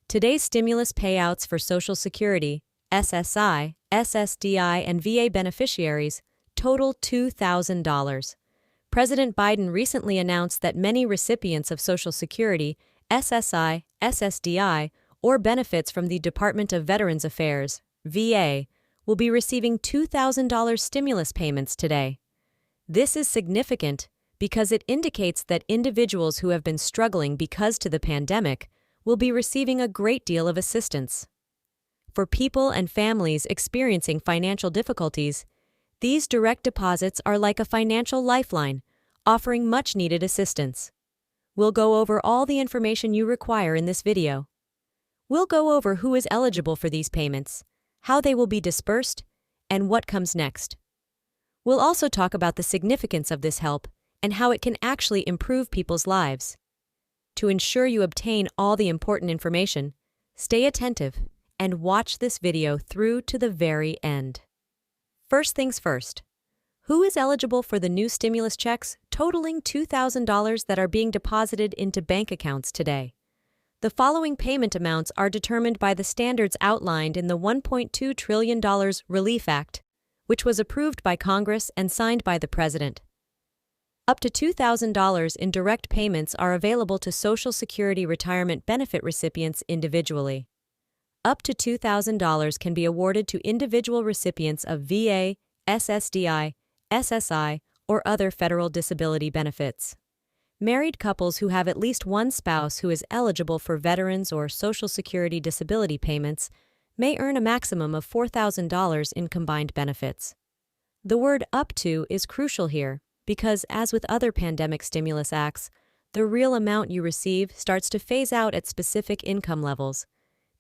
Today's stimulus payouts for Social Security, SSI, SSDI, and VA beneficiaries total $2,000. President Biden recently announced that many recipients of Social Security, SSI, SSDI, or benefits from the Department of Veterans Affairs, VA, will be receiving $2,000 stimulus payments today. This is significant because it indicates that individuals who have been struggling because of the pandemic will be receiving a great deal of assistance. For people and families experiencing financial difficulties, these direct deposits are like a financial lifeline, offering much-needed assistance. We'll go over all the information you require in this video. We'll go over who is eligible for these payments, how they will be dispersed, and what comes next. We'll also talk about the significance of this help and how it can actually improve people's lives. To ensure you obtain all the important information, stay attentive and watch this video through to the very end. First things first, who is eligible for the new stimulus checks totaling $2,000 that are being deposited into bank accounts today? The following payment amounts are determined by the standards outlined in the $1.2 trillion Relief Act, which was approved by Congress and signed by the President. Up to $2,000 in direct payments are available to Social Security retirement benefit recipients individually. Up to $2,000 can be awarded to individual recipients of VA, SSDI, SSI, or other federal disability benefits. Married couples who have at least one spouse who is eligible for veterans or Social Security disability payments may earn a maximum of $4,000 in combined benefits. The word "up to" is crucial here because, as with other pandemic stimulus acts, the real amount you receive starts to phase out at specific income levels.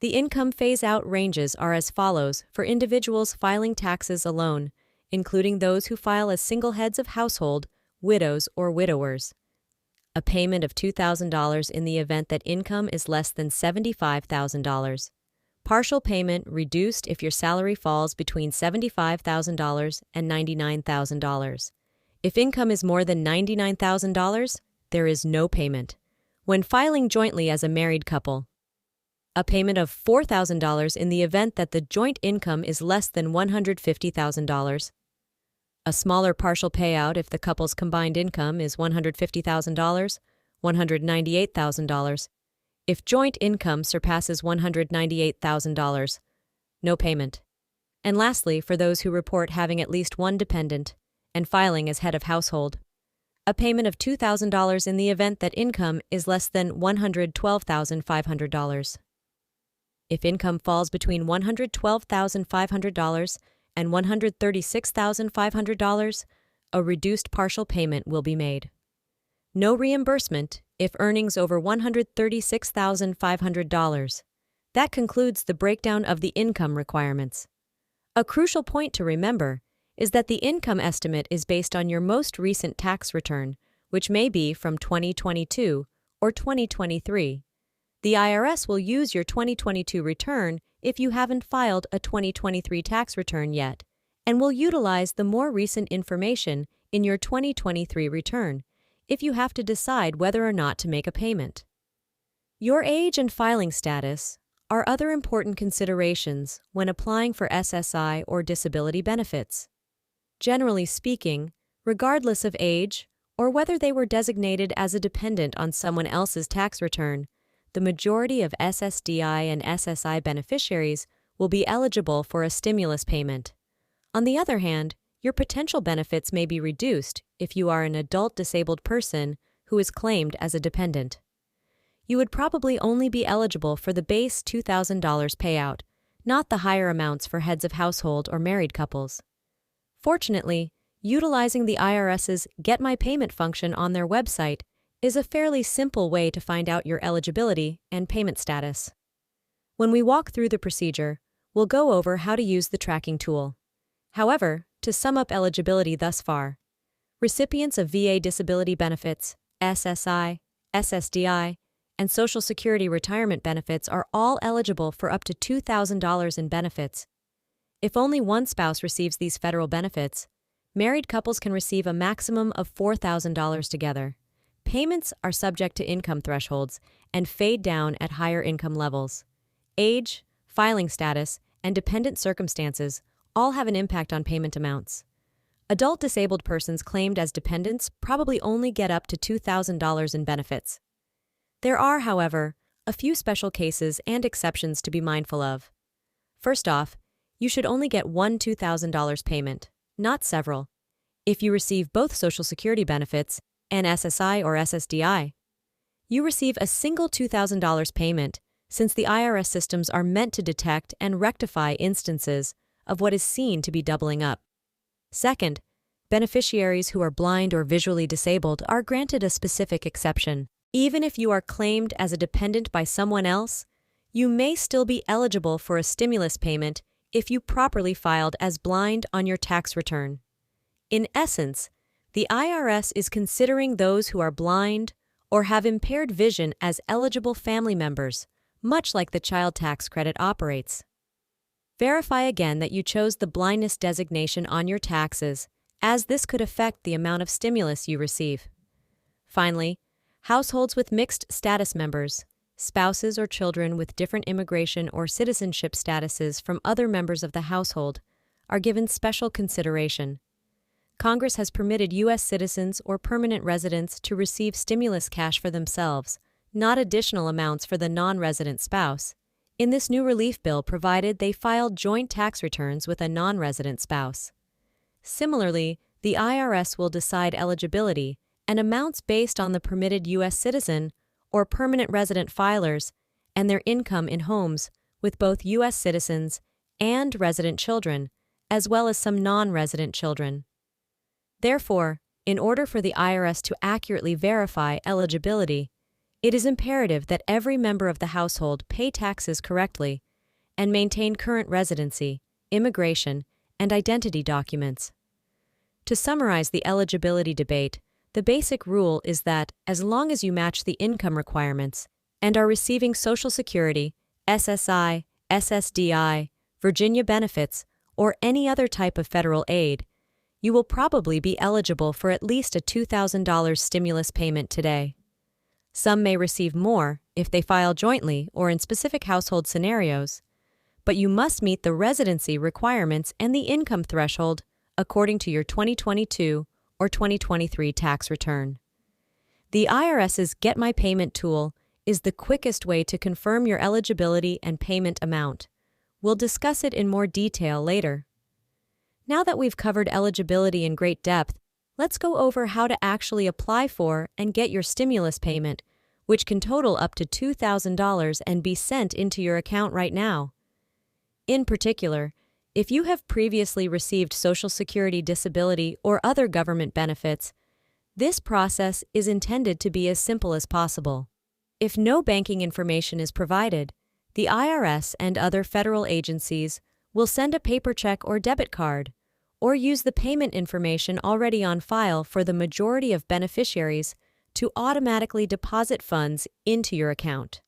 The income phase-out ranges are as follows for individuals filing taxes alone, including those who file as single heads of household, widows, or widowers. A payment of $2,000 in the event that income is less than $75,000. Partial payment reduced if your salary falls between $75,000 and $99,000. If income is more than $99,000, there is no payment. When filing jointly as a married couple, a payment of $4,000 in the event that the joint income is less than $150,000. A smaller partial payout if the couple's combined income is $150,000, $198,000. If joint income surpasses $198,000, no payment. And lastly, for those who report having at least one dependent and filing as head of household, a payment of $2,000 in the event that income is less than $112,500. If income falls between $112,500 and $136,500, a reduced partial payment will be made. No reimbursement if earnings over $136,500. That concludes the breakdown of the income requirements. A crucial point to remember is that the income estimate is based on your most recent tax return, which may be from 2022 or 2023. The IRS will use your 2022 return if you haven't filed a 2023 tax return yet, and will utilize the more recent information in your 2023 return if you have to decide whether or not to make a payment. Your age and filing status are other important considerations when applying for SSI or disability benefits. Generally speaking, regardless of age or whether they were designated as a dependent on someone else's tax return, the majority of SSDI and SSI beneficiaries will be eligible for a stimulus payment. On the other hand, your potential benefits may be reduced if you are an adult disabled person who is claimed as a dependent. You would probably only be eligible for the base $2,000 payout, not the higher amounts for heads of household or married couples. Fortunately, utilizing the IRS's Get My Payment function on their website is a fairly simple way to find out your eligibility and payment status. When we walk through the procedure, we'll go over how to use the tracking tool. However, to sum up eligibility thus far, recipients of VA disability benefits, SSI, SSDI, and Social Security retirement benefits are all eligible for up to $2,000 in benefits. If only one spouse receives these federal benefits, married couples can receive a maximum of $4,000 together. Payments are subject to income thresholds and fade down at higher income levels. Age, filing status, and dependent circumstances all have an impact on payment amounts. Adult disabled persons claimed as dependents probably only get up to $2,000 in benefits. There are, however, a few special cases and exceptions to be mindful of. First off, you should only get one $2,000 payment, not several, if you receive both Social Security benefits and SSI or SSDI. You receive a single $2,000 payment since the IRS systems are meant to detect and rectify instances of what is seen to be doubling up. Second, beneficiaries who are blind or visually disabled are granted a specific exception. Even if you are claimed as a dependent by someone else, you may still be eligible for a stimulus payment if you properly filed as blind on your tax return. In essence, the IRS is considering those who are blind or have impaired vision as eligible family members, much like the child tax credit operates. Verify again that you chose the blindness designation on your taxes, as this could affect the amount of stimulus you receive. Finally, households with mixed status members, spouses or children with different immigration or citizenship statuses from other members of the household, are given special consideration. Congress has permitted U.S. citizens or permanent residents to receive stimulus cash for themselves, not additional amounts for the non-resident spouse, in this new relief bill provided they filed joint tax returns with a non-resident spouse. Similarly, the IRS will decide eligibility and amounts based on the permitted U.S. citizen or permanent resident filers and their income in homes with both U.S. citizens and resident children, as well as some non-resident children. Therefore, in order for the IRS to accurately verify eligibility, it is imperative that every member of the household pay taxes correctly and maintain current residency, immigration, and identity documents. To summarize the eligibility debate, the basic rule is that as long as you match the income requirements and are receiving Social Security, SSI, SSDI, Virginia benefits, or any other type of federal aid, you will probably be eligible for at least a $2,000 stimulus payment today. Some may receive more if they file jointly or in specific household scenarios, but you must meet the residency requirements and the income threshold according to your 2022 or 2023 tax return. The IRS's Get My Payment tool is the quickest way to confirm your eligibility and payment amount. We'll discuss it in more detail later. Now that we've covered eligibility in great depth, let's go over how to actually apply for and get your stimulus payment, which can total up to $2,000 and be sent into your account right now. In particular, if you have previously received Social Security disability or other government benefits, this process is intended to be as simple as possible. If no banking information is provided, the IRS and other federal agencies will send a paper check or debit card, or use the payment information already on file for the majority of beneficiaries to automatically deposit funds into your account.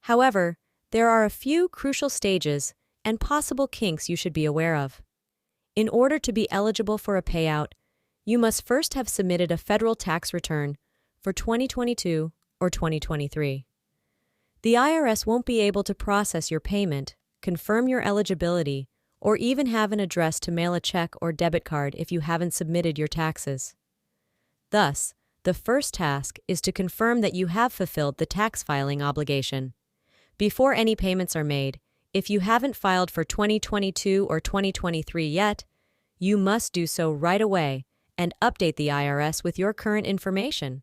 However, there are a few crucial stages and possible kinks you should be aware of. In order to be eligible for a payout, you must first have submitted a federal tax return for 2022 or 2023. The IRS won't be able to process your payment, confirm your eligibility, or even have an address to mail a check or debit card if you haven't submitted your taxes. Thus, the first task is to confirm that you have fulfilled the tax filing obligation. Before any payments are made, if you haven't filed for 2022 or 2023 yet, you must do so right away and update the IRS with your current information.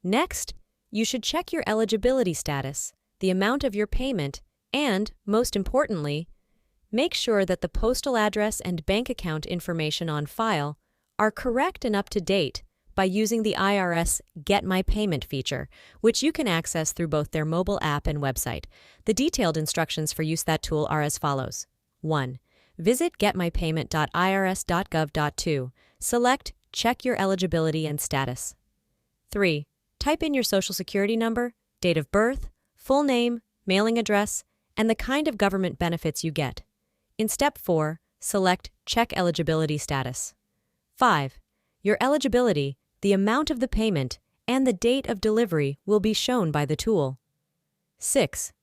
Next, you should check your eligibility status, the amount of your payment, and, most importantly, make sure that the postal address and bank account information on file are correct and up to date by using the IRS Get My Payment feature, which you can access through both their mobile app and website. The detailed instructions for use that tool are as follows. 1. Visit getmypayment.irs.gov.to. Select Check Your Eligibility and Status. 3. Type in your Social Security number, date of birth, full name, mailing address, and the kind of government benefits you get. In Step 4, select Check Eligibility Status. 5. Your eligibility, the amount of the payment, and the date of delivery will be shown by the tool. 6.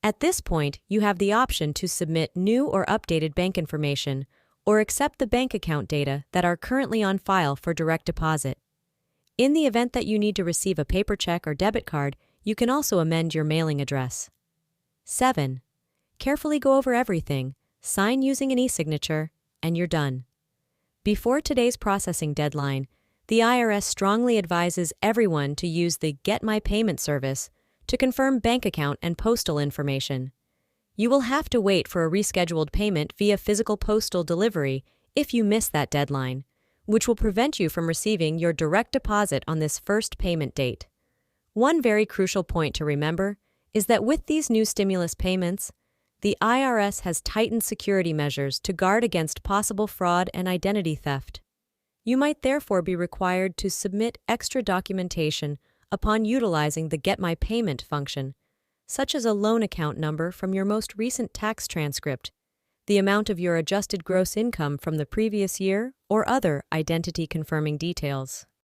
At this point, you have the option to submit new or updated bank information or accept the bank account data that are currently on file for direct deposit. In the event that you need to receive a paper check or debit card, you can also amend your mailing address. 7. Carefully go over everything, sign using an e-signature, and you're done. Before today's processing deadline, the IRS strongly advises everyone to use the Get My Payment service to confirm bank account and postal information. You will have to wait for a rescheduled payment via physical postal delivery if you miss that deadline, which will prevent you from receiving your direct deposit on this first payment date. One very crucial point to remember is that with these new stimulus payments, the IRS has tightened security measures to guard against possible fraud and identity theft. You might therefore be required to submit extra documentation upon utilizing the Get My Payment function, such as a loan account number from your most recent tax transcript, the amount of your adjusted gross income from the previous year, or other identity-confirming details.